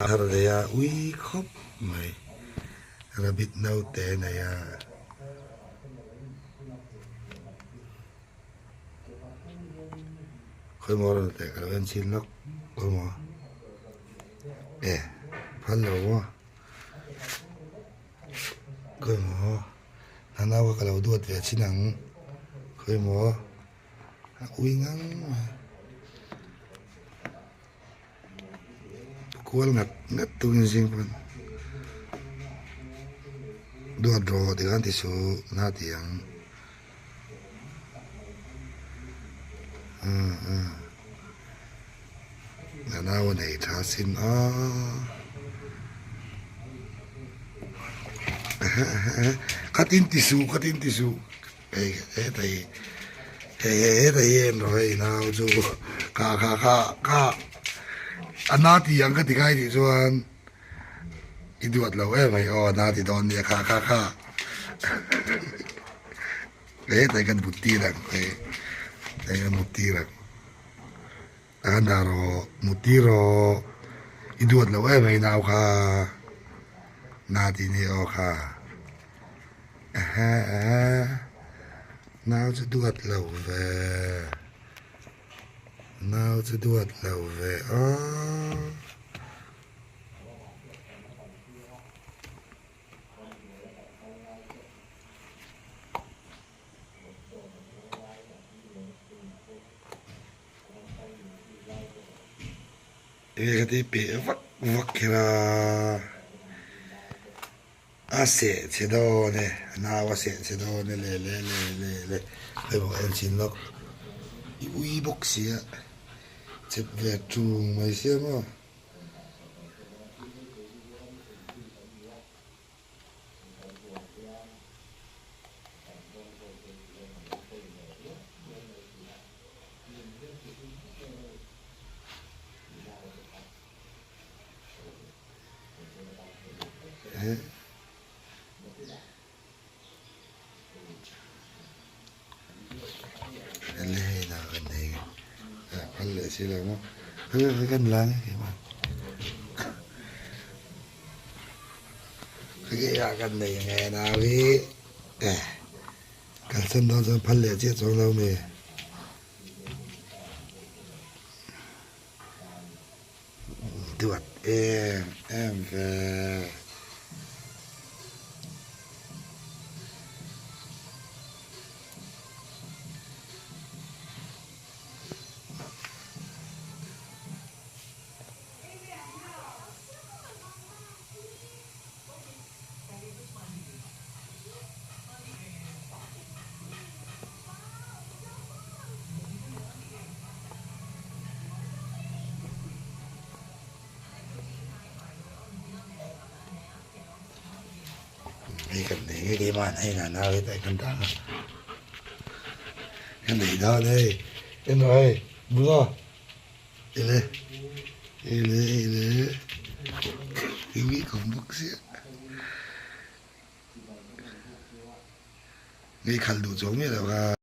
Ardea ui khóc mày rabbit nâu tệ này à khơi mò rồi tệ cái bên xin lóc khơi mò phát lẩu quá khơi mò hắn nào cái lẩu đuột về xin nắng khơi mò ui ngang kual ngat ngat tuin sing pun dua draw dengan tisu nanti yang nào này thả xin cắt in tisu thầy em rồi nào chú cả anh nói thì anh cái cái thì cho anh itu at lâu em mày na thì đón đi kha thầy cần bút tì rằng thầy cần bút tì rằng anh đã rồi bút tì rồi itu at lâu em mày nào kha na thì đi kha nào sẽ du at lâu về nào sẽ du at lâu về cái bị vắt kira sẽ đó này nào sẽ đó này lệ cái bộ em xin lọc ui bốc xía chụp về trùng mày xem mà lê nào gần đây ăn lệ xí là nó hơi gần láng cái mà cái gần đây ngày nào đi cả sân đó sân phân lệ chết trong đâu nè tuột em về cái mà này là nào tại cần ta cái này đó đây em rồi mưa đây cái vị cũng bốc xịt cái khăn đủ giống như là